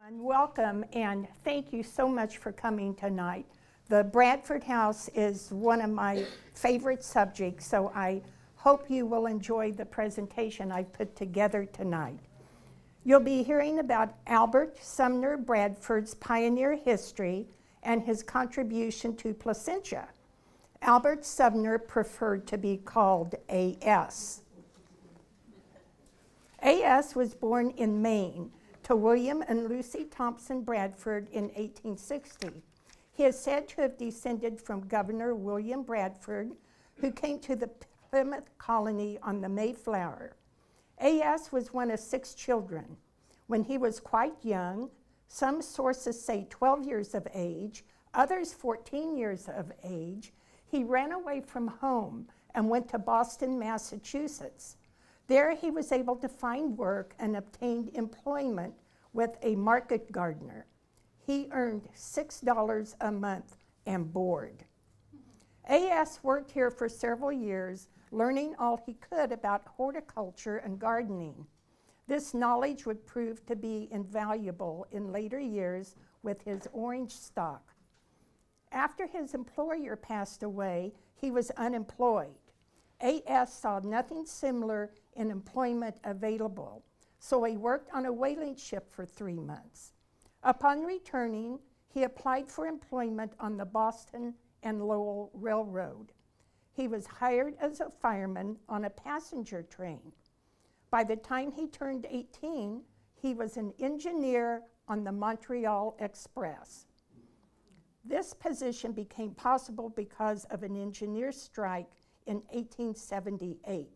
And welcome, and thank you so much for coming tonight. The Bradford House is one of my favorite subjects, so I hope you will enjoy the presentation I've put together tonight. You'll be hearing about Albert Sumner Bradford's pioneer history and his contribution to Placentia. Albert Sumner preferred to be called A.S. A.S. was born in Maine to William and Lucy Thompson Bradford in 1860. He is said to have descended from Governor William Bradford, who came to the Plymouth colony on the Mayflower. A.S. was one of 6 children. When he was quite young, some sources say 12 years of age, others 14 years of age, he ran away from home and went to Boston, Massachusetts. There he was able to find work and obtained employment with a market gardener. He earned $6 a month and board. A.S. worked here for several years, learning all he could about horticulture and gardening. This knowledge would prove to be invaluable in later years with his orange stock. After his employer passed away, he was unemployed. A.S. saw nothing similar in employment available, so he worked on a whaling ship for 3 months. Upon returning, he applied for employment on the Boston and Lowell Railroad. He was hired as a fireman on a passenger train. By the time he turned 18, he was an engineer on the Montreal Express. This position became possible because of an engineer strike in 1878.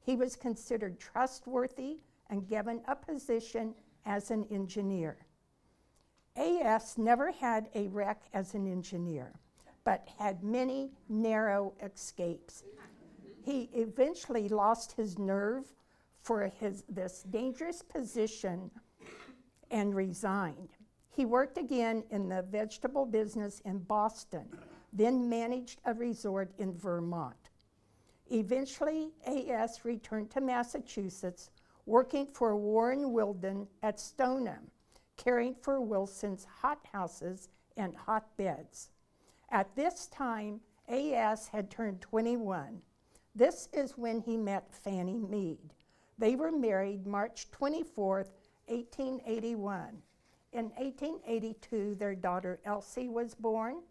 He was considered trustworthy and given a position as an engineer. A.S. never had a wreck as an engineer, but had many narrow escapes. He eventually lost his nerve for this dangerous position and resigned. He worked again in the vegetable business in Boston, then managed a resort in Vermont. Eventually, A.S. returned to Massachusetts, working for Warren Wilden at Stoneham, caring for Wilson's hothouses and hotbeds. At this time, A.S. had turned 21. This is when he met Fanny Meade. They were married March 24th, 1881. In 1882, their daughter Elsie was born.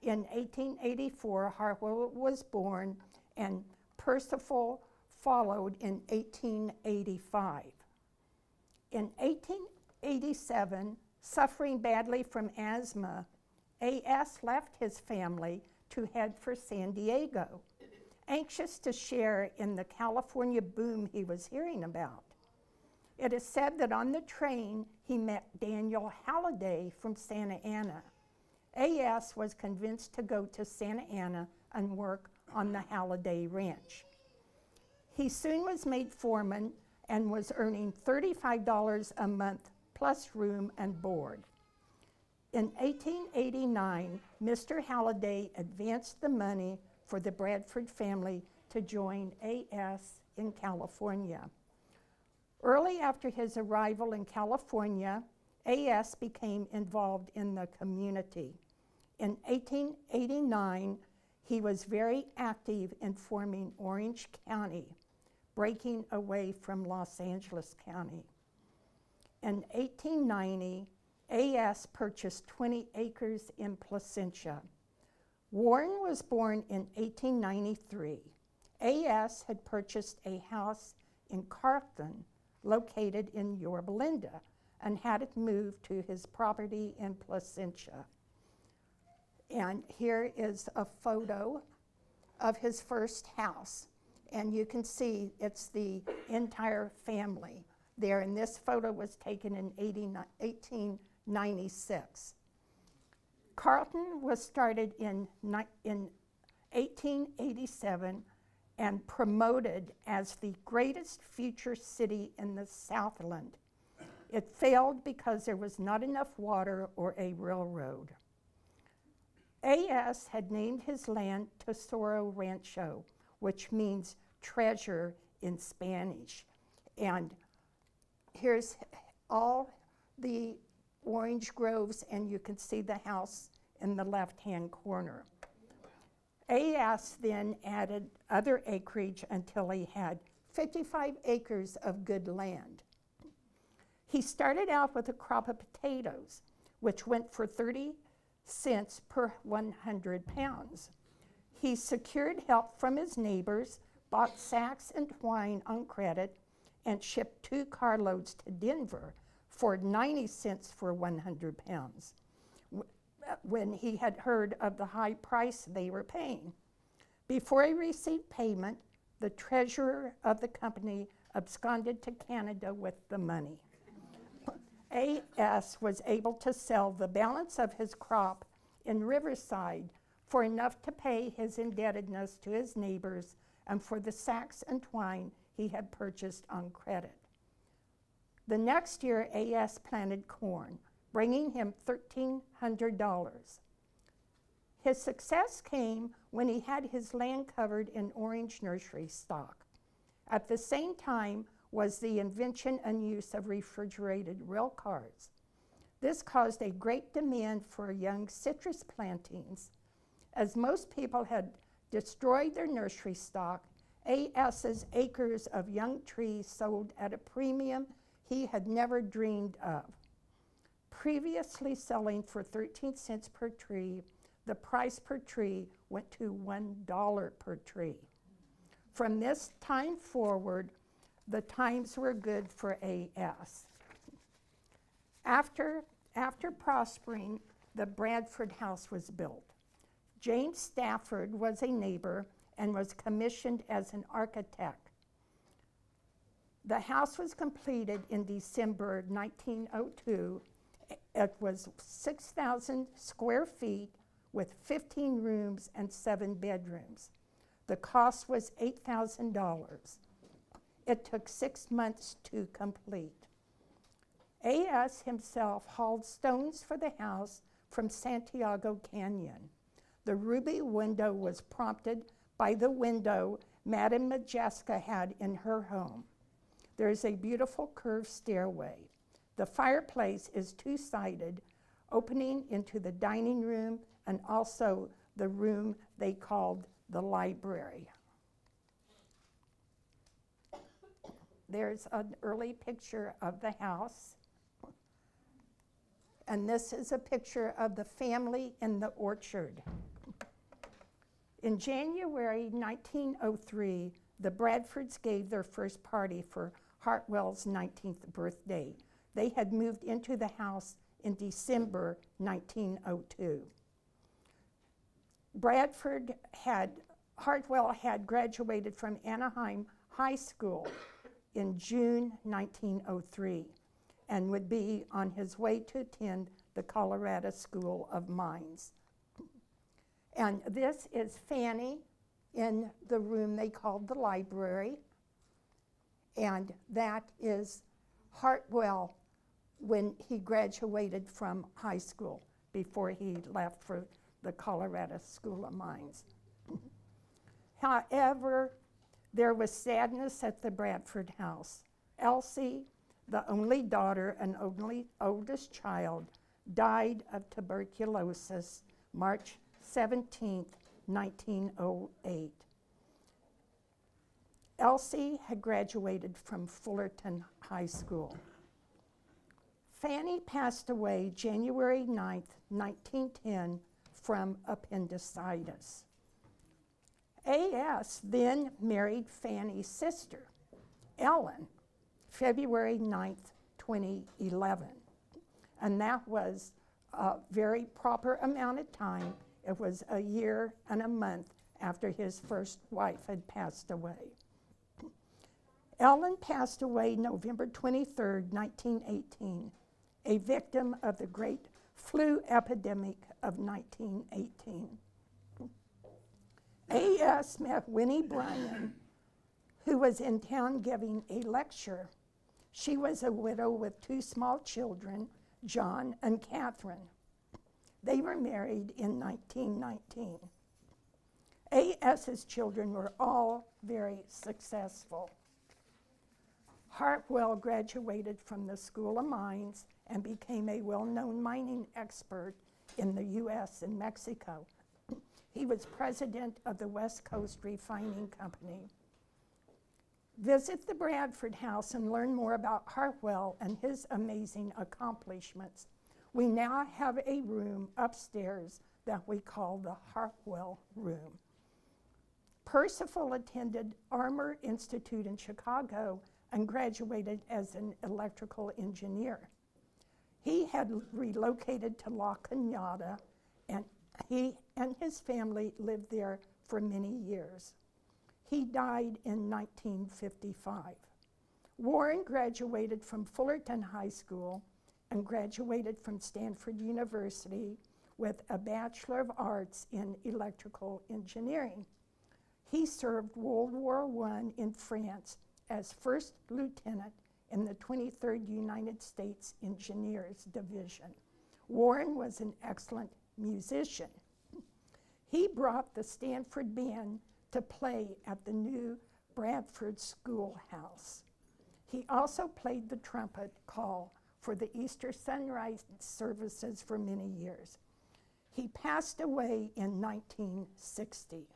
In 1884, Harwell was born, and Percival followed in 1885. In 1887, suffering badly from asthma, A.S. left his family to head for San Diego, anxious to share in the California boom he was hearing about. It is said that on the train he met Daniel Halliday from Santa Ana. A.S. was convinced to go to Santa Ana and work on the Halliday Ranch. He soon was made foreman and was earning $35 a month plus room and board. In 1889, Mr. Halliday advanced the money for the Bradford family to join A.S. in California. Early after his arrival in California, A.S. became involved in the community. In 1889, he was very active in forming Orange County, breaking away from Los Angeles County. In 1890, A.S. purchased 20 acres in Placentia. Warren was born in 1893. A.S. had purchased a house in Carlton, located in Yorba Linda, and had it moved to his property in Placentia. And here is a photo of his first house. And you can see it's the entire family there. And this photo was taken in 1896. Carlton was started in 1887 and promoted as the greatest future city in the Southland. It failed because there was not enough water or a railroad. A.S. had named his land Tesoro Rancho, which means treasure in Spanish. And here's all the orange groves, and you can see the house in the left-hand corner. A.S. then added other acreage until he had 55 acres of good land. He started out with a crop of potatoes, which went for 30 cents per 100 pounds. He secured help from his neighbors, bought sacks and twine on credit, and shipped 2 carloads to Denver for 90 cents for 100 pounds when he had heard of the high price they were paying. Before he received payment, the treasurer of the company absconded to Canada with the money. A.S. was able to sell the balance of his crop in Riverside for enough to pay his indebtedness to his neighbors and for the sacks and twine he had purchased on credit. The next year, A.S. planted corn, bringing him $1,300. His success came when he had his land covered in orange nursery stock. At the same time was the invention and use of refrigerated rail cars. This caused a great demand for young citrus plantings. As most people had destroyed their nursery stock, A.S.'s acres of young trees sold at a premium he had never dreamed of. Previously selling for 13 cents per tree, the price per tree went to $1 per tree. From this time forward, the times were good for A.S. After prospering, the Bradford house was built. James Stafford was a neighbor and was commissioned as an architect. The house was completed in December 1902. It was 6,000 square feet with 15 rooms and 7 bedrooms. The cost was $8,000. It took 6 months to complete. A.S. himself hauled stones for the house from Santiago Canyon. The ruby window was prompted by the window Madame Majeska had in her home. There is a beautiful curved stairway. The fireplace is 2-sided, opening into the dining room and also the room they called the library. There's an early picture of the house. And this is a picture of the family in the orchard. In January 1903, the Bradfords gave their first party for Hartwell's 19th birthday. They had moved into the house in December 1902. Hartwell had graduated from Anaheim High School in June 1903 and would be on his way to attend the Colorado School of Mines. And this is Fanny in the room they called the library, and that is Hartwell when he graduated from high school before he left for the Colorado School of Mines. However, there was sadness at the Bradford house. Elsie, the only daughter and oldest child, died of tuberculosis March 17, 1908. Elsie had graduated from Fullerton High School. Fanny passed away January 9, 1910, from appendicitis. A.S. then married Fanny's sister, Ellen, February 9, 2011. And that was a very proper amount of time. It was a year and a month after his first wife had passed away. Ellen passed away November 23, 1918, a victim of the great flu epidemic of 1918. A.S. met Winnie Bryan, who was in town giving a lecture. She was a widow with 2 small children, John and Catherine. They were married in 1919. A.S.'s children were all very successful. Hartwell graduated from the School of Mines and became a well-known mining expert in the U.S. and Mexico. He was president of the West Coast Refining Company. Visit the Bradford House and learn more about Hartwell and his amazing accomplishments. We now have a room upstairs that we call the Hartwell Room. Percival attended Armour Institute in Chicago and graduated as an electrical engineer. He had relocated to La Cañada, and he and his family lived there for many years. He died in 1955. Warren graduated from Fullerton High School and graduated from Stanford University with a Bachelor of Arts in Electrical Engineering. He served World War I in France as first lieutenant in the 23rd United States Engineers Division. Warren was an excellent musician. He brought the Stanford Band to play at the new Bradford Schoolhouse. He also played the trumpet call for the Easter sunrise services for many years. He passed away in 1960.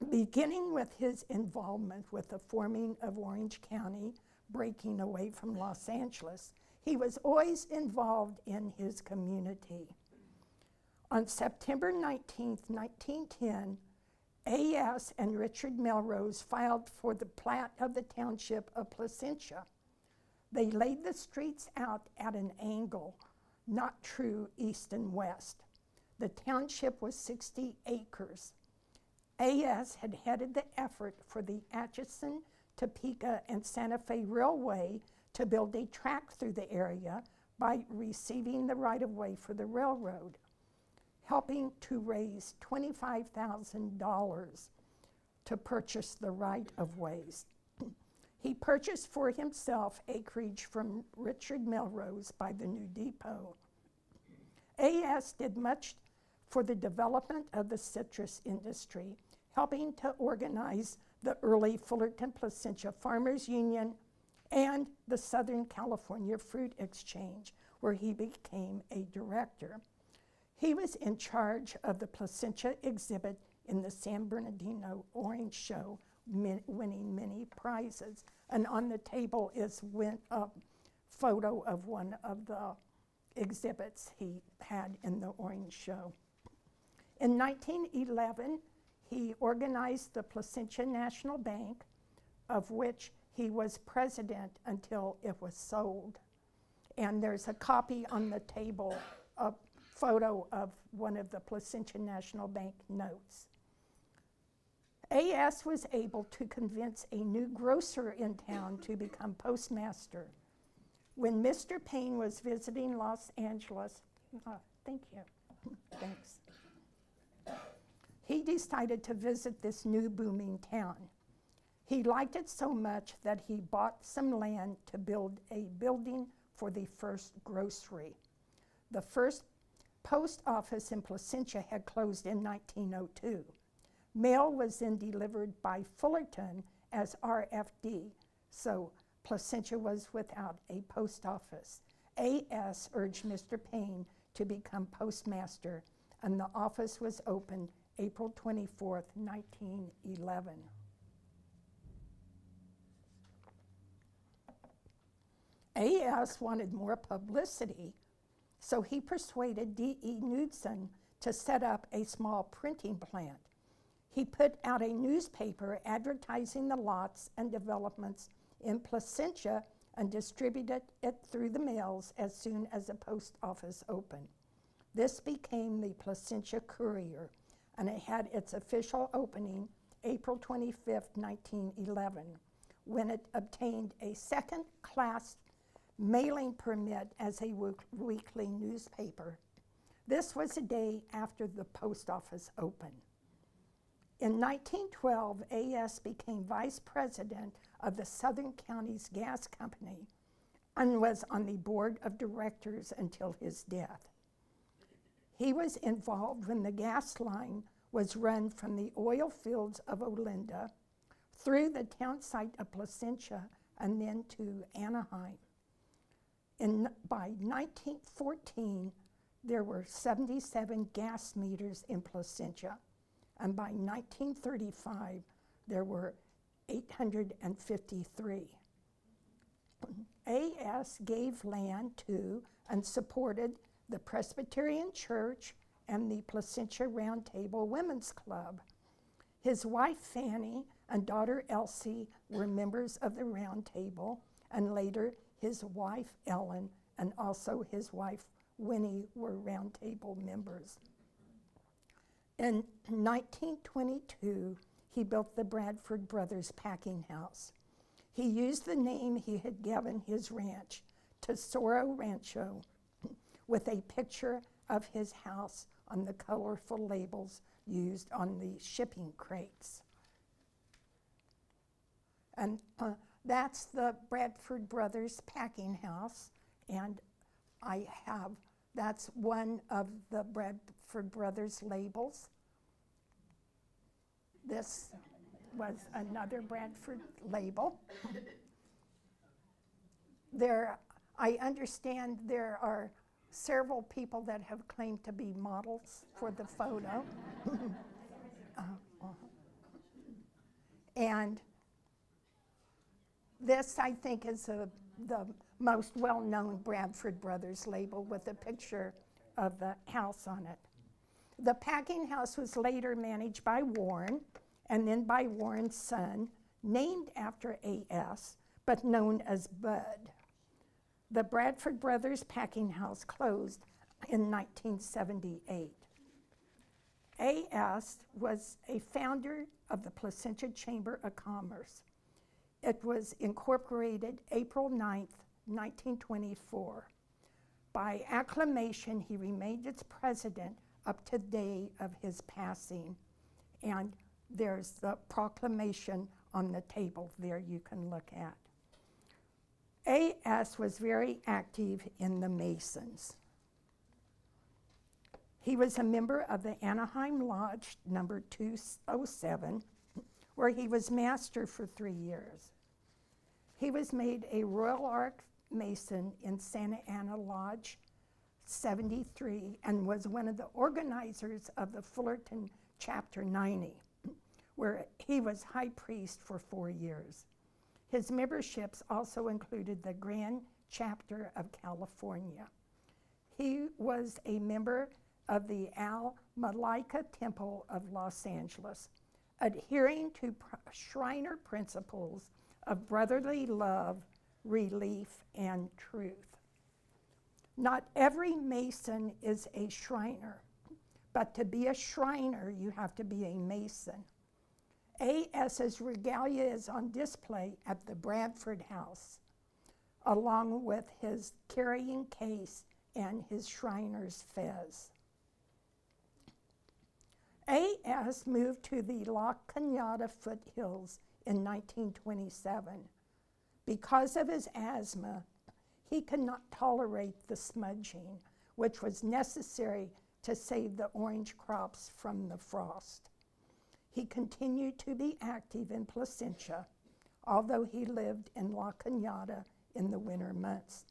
Beginning with his involvement with the forming of Orange County, breaking away from Los Angeles, he was always involved in his community. On September 19, 1910, A.S. and Richard Melrose filed for the plat of the township of Placentia. They laid the streets out at an angle, not true east and west. The township was 60 acres. A.S. had headed the effort for the Atchison, Topeka, and Santa Fe Railway to build a track through the area by receiving the right-of-way for the railroad, helping to raise $25,000 to purchase the right-of-ways. He purchased for himself acreage from Richard Melrose by the new depot. A.S. did much for the development of the citrus industry, helping to organize the early Fullerton Placentia Farmers Union and the Southern California Fruit Exchange, where he became a director. He was in charge of the Placentia exhibit in the San Bernardino Orange Show, winning many prizes. And on the table is a photo of one of the exhibits he had in the Orange Show. In 1911, he organized the Placentia National Bank, of which he was president until it was sold. And there's a copy on the table, a photo of one of the Placentia National Bank notes. A.S. was able to convince a new grocer in town to become postmaster. When Mr. Payne was visiting Los Angeles, thank you, thanks. He decided to visit this new booming town. He liked it so much that he bought some land to build a building for the first grocery. The first post office in Placentia had closed in 1902. Mail was then delivered by Fullerton as RFD, so Placentia was without a post office. A.S. urged Mr. Payne to become postmaster, and the office was opened April 24th, 1911. A.S. wanted more publicity, so he persuaded D.E. Knudsen to set up a small printing plant. He put out a newspaper advertising the lots and developments in Placentia and distributed it through the mails as soon as the post office opened. This became the Placentia Courier, and it had its official opening April 25th, 1911, when it obtained a second-class mailing permit as a weekly newspaper. This was a day after the post office opened. In 1912, A.S. became vice president of the Southern Counties Gas Company and was on the board of directors until his death. He was involved when the gas line was run from the oil fields of Olinda through the town site of Placentia and then to Anaheim. By 1914, there were 77 gas meters in Placentia, and by 1935, there were 853. A.S. gave land to and supported the Presbyterian Church and the Placentia Round Table Women's Club. His wife Fanny and daughter Elsie were members of the Round Table, and later his wife Ellen and also his wife Winnie were Round Table members. In 1922, he built the Bradford Brothers packing house. He used the name he had given his ranch, Tesoro Rancho, with a picture of his house on the colorful labels used on the shipping crates. And that's the Bradford Brothers packing house, and that's one of the Bradford Brothers labels. This was another Bradford label. I understand there are several people that have claimed to be models for the photo. And this, I think, is the most well-known Bradford Brothers label with a picture of the house on it. The packing house was later managed by Warren, and then by Warren's son, named after A.S., but known as Bud. The Bradford Brothers packing house closed in 1978. A.S. was a founder of the Placentia Chamber of Commerce. It was incorporated April 9th, 1924. By acclamation, he remained its president up to the day of his passing. And there's the proclamation on the table there you can look at. A.S. was very active in the Masons. He was a member of the Anaheim Lodge number 207, where he was master for 3 years. He was made a Royal Ark Mason in Santa Ana Lodge 73 and was one of the organizers of the Fullerton Chapter 90, where he was high priest for 4 years. His memberships also included the Grand Chapter of California. He was a member of the Al Malaika Temple of Los Angeles, adhering to Shriner principles of brotherly love, relief, and truth. Not every Mason is a Shriner, but to be a Shriner, you have to be a Mason. A.S.'s regalia is on display at the Bradford House, along with his carrying case and his Shriner's fez. A.S. moved to the La Cañada foothills in 1927. Because of his asthma, he could not tolerate the smudging, which was necessary to save the orange crops from the frost. He continued to be active in Placentia, although he lived in La Cañada in the winter months.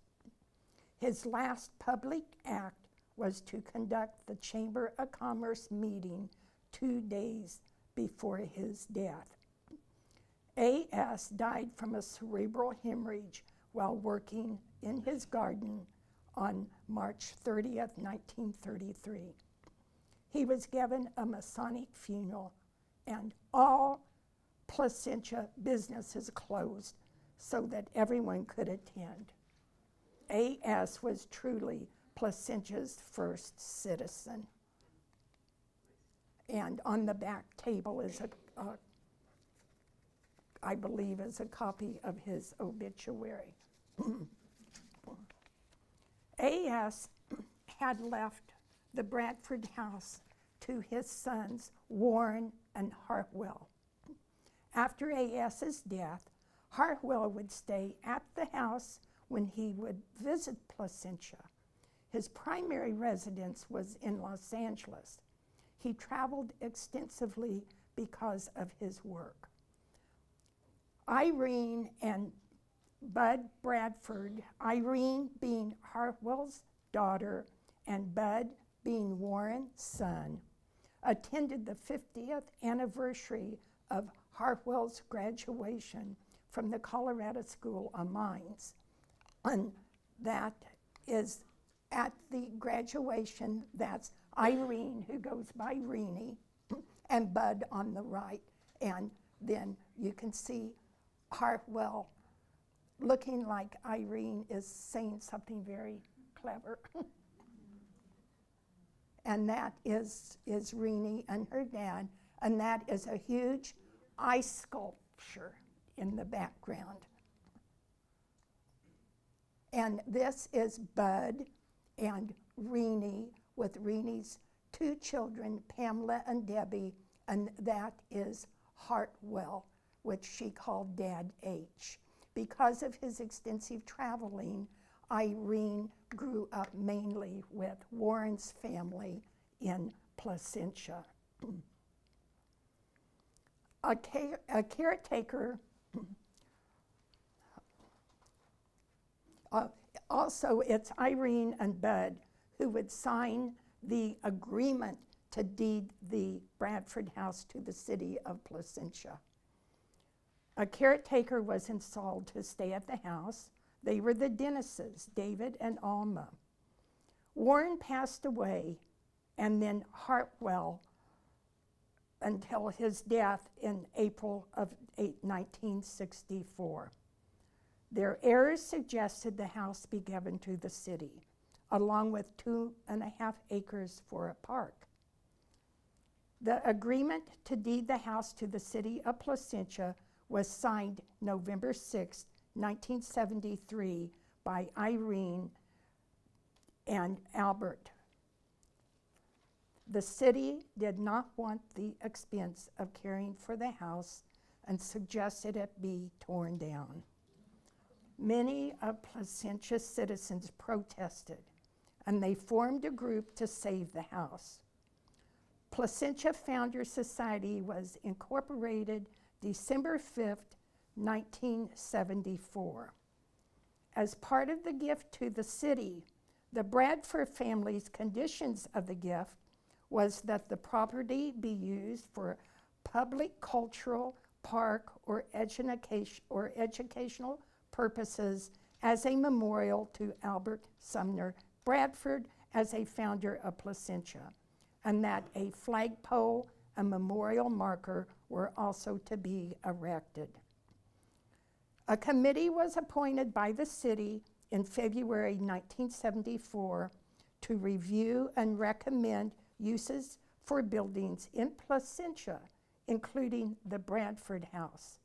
His last public act was to conduct the Chamber of Commerce meeting 2 days before his death. A.S. died from a cerebral hemorrhage while working in his garden on March 30th, 1933. He was given a Masonic funeral, and all Placentia businesses closed so that everyone could attend. A.S. was truly Placentia's first citizen. And on the back table is I believe is a copy of his obituary. A.S. had left the Bradford house to his sons, Warren and Hartwell. After A.S.'s death, Hartwell would stay at the house when he would visit Placentia. His primary residence was in Los Angeles. He traveled extensively because of his work. Irene and Bud Bradford, Irene being Hartwell's daughter and Bud being Warren's son, attended the 50th anniversary of Hartwell's graduation from the Colorado School of Mines. And that is at the graduation, that's Irene, who goes by Renee, and Bud on the right. And then you can see Hartwell looking like Irene is saying something very clever. And that is Renee and her dad, and that is a huge ice sculpture in the background. And this is Bud and Renee with Renee's two children, Pamela and Debbie, and that is Hartwell, which she called Dad H. Because of his extensive traveling, Irene grew up mainly with Warren's family in Placentia. A caretaker, also it's Irene and Bud who would sign the agreement to deed the Bradford house to the city of Placentia. A caretaker was installed to stay at the house. They were the Dennises, David and Alma. Warren passed away, and then Hartwell until his death in April of 1964. Their heirs suggested the house be given to the city, along with 2.5 acres for a park. The agreement to deed the house to the city of Placentia was signed November 6, 1973 by Irene and Albert. The city did not want the expense of caring for the house and suggested it be torn down. Many of Placentia's citizens protested, and they formed a group to save the house. Placentia Founder Society was incorporated December 5th, 1974. As part of the gift to the city, the Bradford family's conditions of the gift was that the property be used for public, cultural, park, or educational purposes as a memorial to Albert Sumner Bradford as a founder of Placentia, and that a flagpole and memorial marker were also to be erected. A committee was appointed by the city in February 1974 to review and recommend uses for buildings in Placentia, including the Bradford House.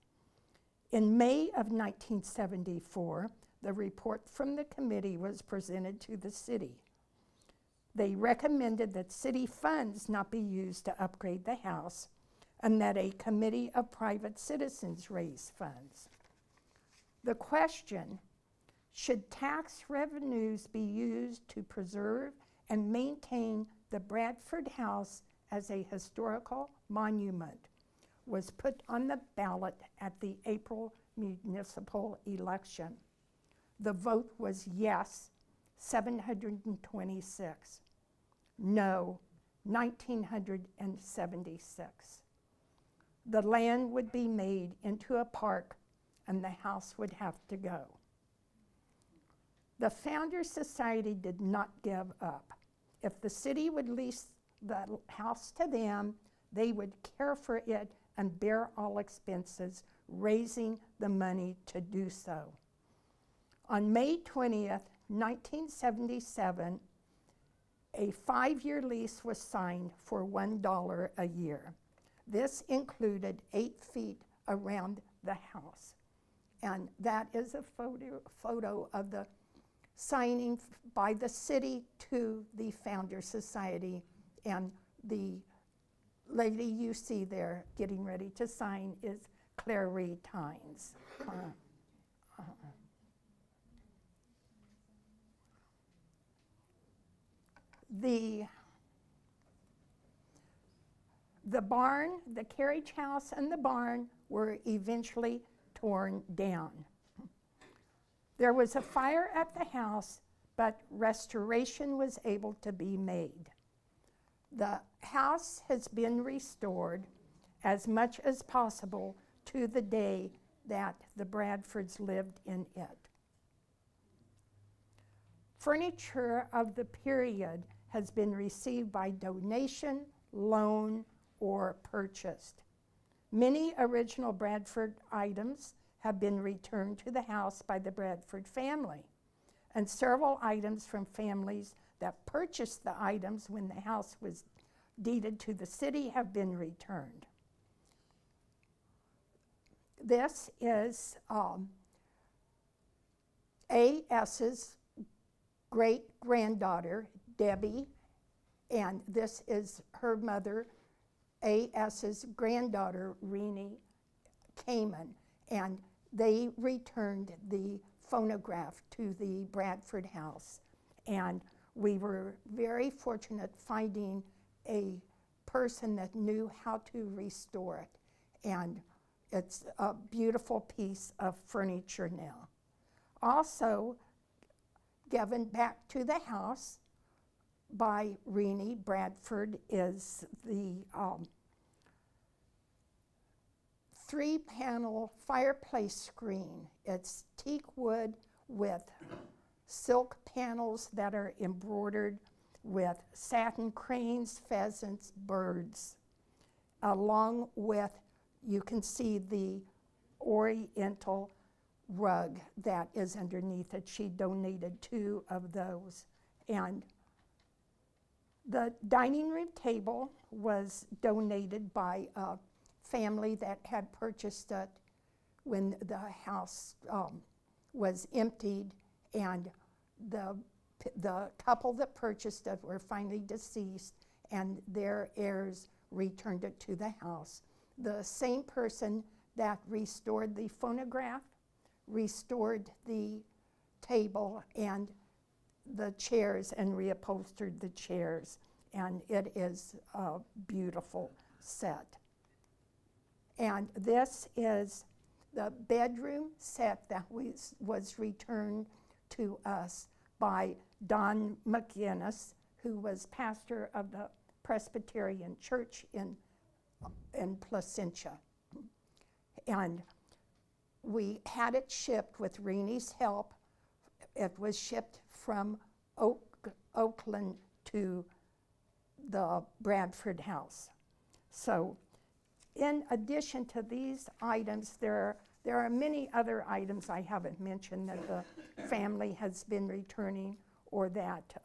In May of 1974, the report from the committee was presented to the city. They recommended that city funds not be used to upgrade the house, and that a committee of private citizens raise funds. The question, should tax revenues be used to preserve and maintain the Bradford House as a historical monument, was put on the ballot at the April municipal election. The vote was yes, 726. No, 1,976. The land would be made into a park and the house would have to go. The Founders Society did not give up. If the city would lease the house to them, they would care for it and bear all expenses, raising the money to do so. On May 20th, 1977, a 5-year lease was signed for $1 a year. This included 8 feet around the house. And that is a photo of the signing by the city to the Founders Society. And the lady you see there getting ready to sign is Claire Reed Tynes. The barn, the carriage house and the barn were eventually torn down. There was a fire at the house, but restoration was able to be made. The house has been restored as much as possible to the day that the Bradfords lived in it. Furniture of the period has been received by donation, loan, or purchased. Many original Bradford items have been returned to the house by the Bradford family, and several items from families that purchased the items when the house was deeded to the city have been returned. This is A.S.'s great-granddaughter, Debbie, and this is her mother, A.S.'s granddaughter, Renee Kamen, and they returned the phonograph to the Bradford house. And we were very fortunate finding a person that knew how to restore it. And it's a beautiful piece of furniture now. Also given back to the house by Renee Bradford is the 3-panel fireplace screen. It's teak wood with silk panels that are embroidered with satin cranes, pheasants, birds, along with, you can see the oriental rug that is underneath it. She donated 2 of those. And the dining room table was donated by a family that had purchased it when the house was emptied, and the couple that purchased it were finally deceased, and their heirs returned it to the house. The same person that restored the phonograph restored the table and the chairs and reupholstered the chairs, and it is a beautiful set. And this is the bedroom set that was returned to us by Don McGinnis, who was pastor of the Presbyterian Church in Placentia. And we had it shipped with Renee's help. It was shipped from Oakland to the Bradford house. So in addition to these items, there are many other items I haven't mentioned that the family has been returning, or that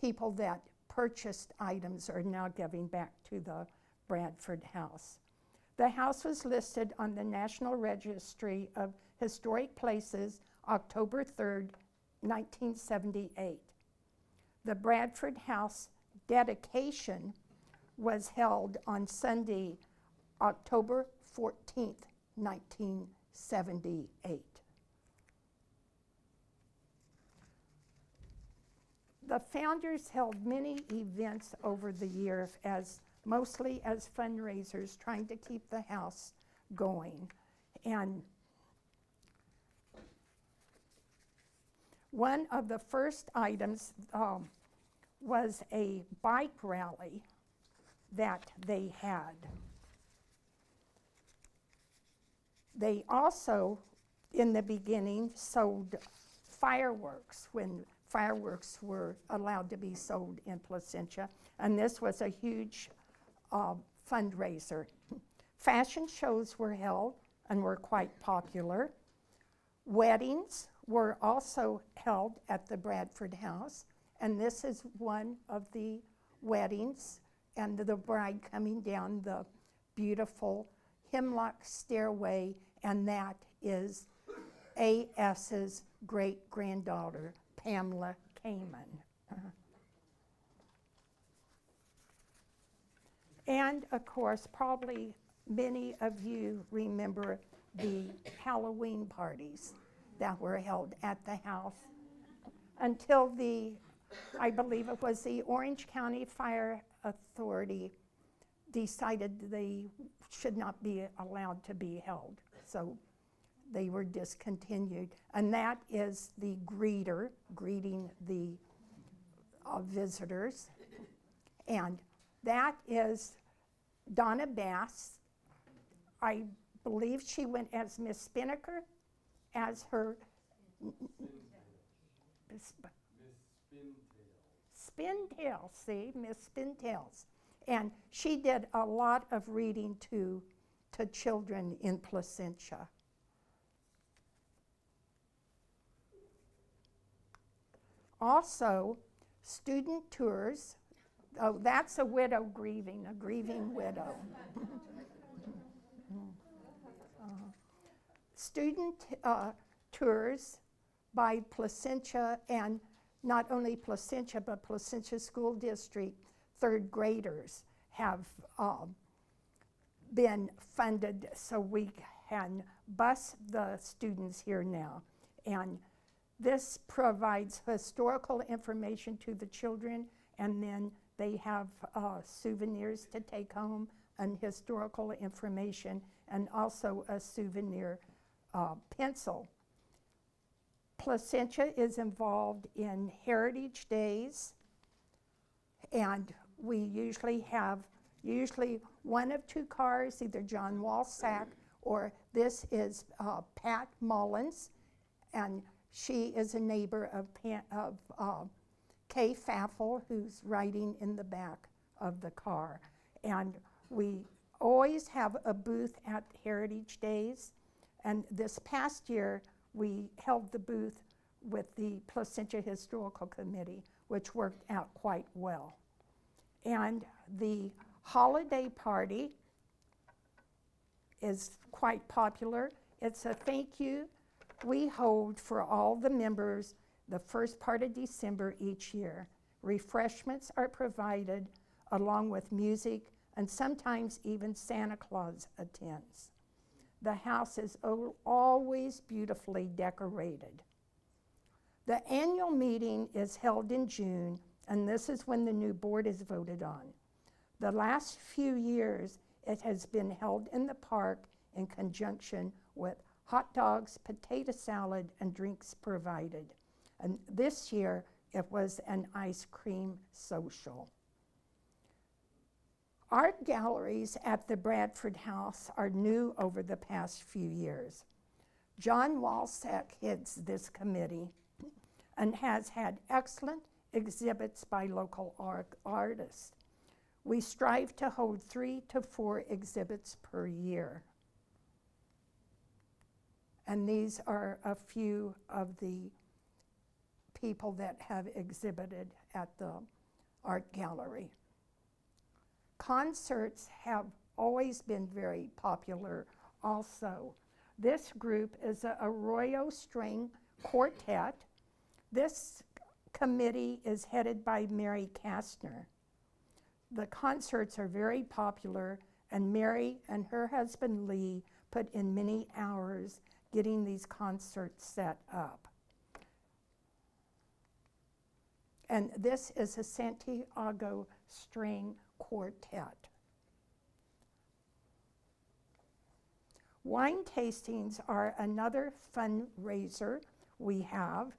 people that purchased items are now giving back to the Bradford house. The house was listed on the National Registry of Historic Places October 3rd, 1978. The Bradford house dedication was held on Sunday, October 14th, 1978. The founders held many events over the year, mostly as fundraisers, trying to keep the house going. And one of the first items was a bike rally that they had. They also, in the beginning, sold fireworks when fireworks were allowed to be sold in Placentia, and this was a huge fundraiser. Fashion shows were held and were quite popular. Weddings were also held at the Bradford house, and this is one of the weddings, and the bride coming down the beautiful hemlock stairway, and that is A.S.'s great-granddaughter, Pamela Kamen. And of course, probably many of you remember the Halloween parties that were held at the house until I believe it was the Orange County Fire Authority decided they should not be allowed to be held. So they were discontinued. And that is the greeter greeting the visitors. And that is Donna Bass. I believe she went as Miss Spinnaker, as her Spintail, see, Miss Spintails. And she did a lot of reading to children in Placentia. Also, student tours. Oh, that's a widow grieving, a grieving widow. Student tours by Placentia, and not only Placentia, but Placentia School District third graders have been funded, so we can bus the students here now. And this provides historical information to the children, and then they have souvenirs to take home, and historical information, and also a souvenir pencil. Placentia is involved in Heritage Days, and we usually have one of two cars, either John Walsack or this is Pat Mullins, and she is a neighbor of Kay Faffel, who's riding in the back of the car. And we always have a booth at Heritage Days, and this past year we held the booth with the Placentia Historical Committee, which worked out quite well. And the holiday party is quite popular. It's a thank you we hold for all the members the first part of December each year. Refreshments are provided along with music, and sometimes even Santa Claus attends. The house is always beautifully decorated. The annual meeting is held in June, and this is when the new board is voted on. The last few years, it has been held in the park in conjunction with hot dogs, potato salad, and drinks provided. And this year, it was an ice cream social. Art galleries at the Bradford House are new over the past few years. John Walsack heads this committee and has had excellent exhibits by local artists. We strive to hold 3 to 4 exhibits per year. And these are a few of the people that have exhibited at the art gallery. Concerts have always been very popular also. This group is a Arroyo string quartet. This committee is headed by Mary Kastner. The concerts are very popular, and Mary and her husband Lee put in many hours getting these concerts set up. And this is a Santiago string quartet. Wine tastings are another fundraiser we have.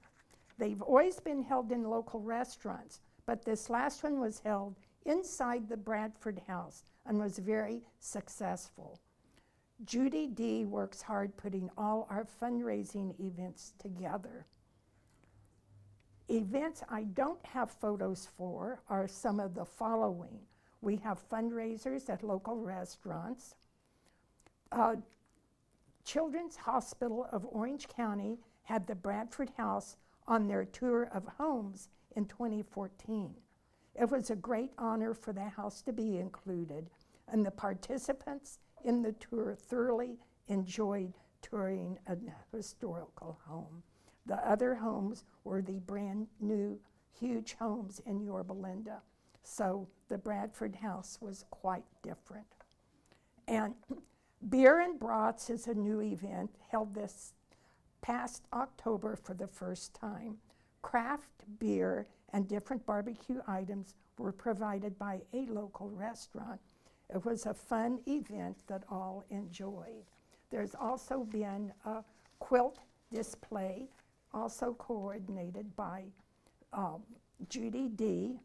They've always been held in local restaurants, but this last one was held inside the Bradford House and was very successful. Judy D. works hard putting all our fundraising events together. Events I don't have photos for are some of the following. We have fundraisers at local restaurants. Children's Hospital of Orange County had the Bradford House on their tour of homes in 2014. It was a great honor for the house to be included, and the participants in the tour thoroughly enjoyed touring a historical home. The other homes were the brand new huge homes in Yorba Linda, so the Bradford House was quite different. And Beer and Brats is a new event held this past October for the first time. Craft beer and different barbecue items were provided by a local restaurant. It was a fun event that all enjoyed. There's also been a quilt display, also coordinated by Judy D.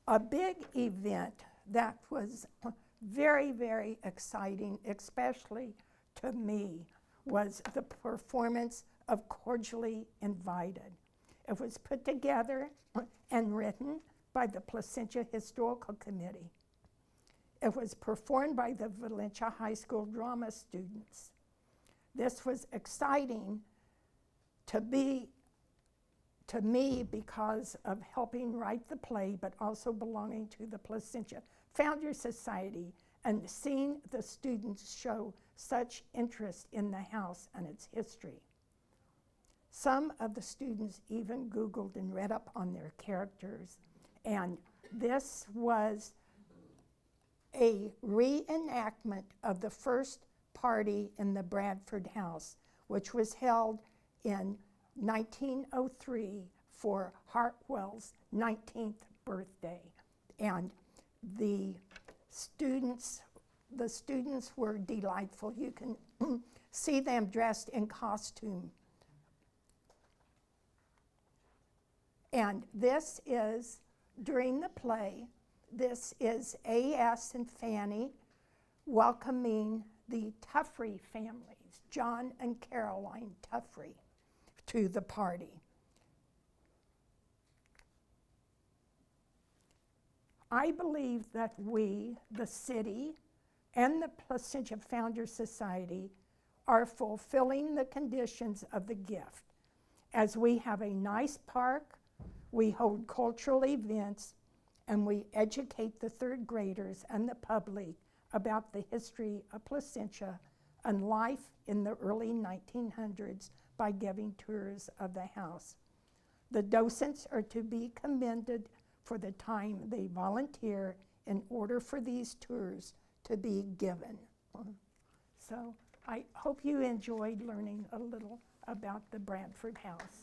A big event that was very, very exciting, especially to me, was the performance of Cordially Invited. It was put together and written by the Placentia Historical Committee. It was performed by the Valencia High School drama students. This was exciting to me because of helping write the play, but also belonging to the Placentia Founders Society and seeing the students show such interest in the house and its history. Some of the students even Googled and read up on their characters, and this was a reenactment of the first party in the Bradford house, which was held in 1903 for Hartwell's 19th birthday. And the students were delightful. You can see them dressed in costume. And this is, during the play, this is A.S. and Fanny welcoming the Tuffrey families, John and Caroline Tuffrey, to the party. I believe that we, the city, and the Placentia Founders Society are fulfilling the conditions of the gift. As we have a nice park, we hold cultural events, and we educate the third graders and the public about the history of Placentia and life in the early 1900s by giving tours of the house. The docents are to be commended for the time they volunteer in order for these tours to be given. So I hope you enjoyed learning a little about the Bradford house.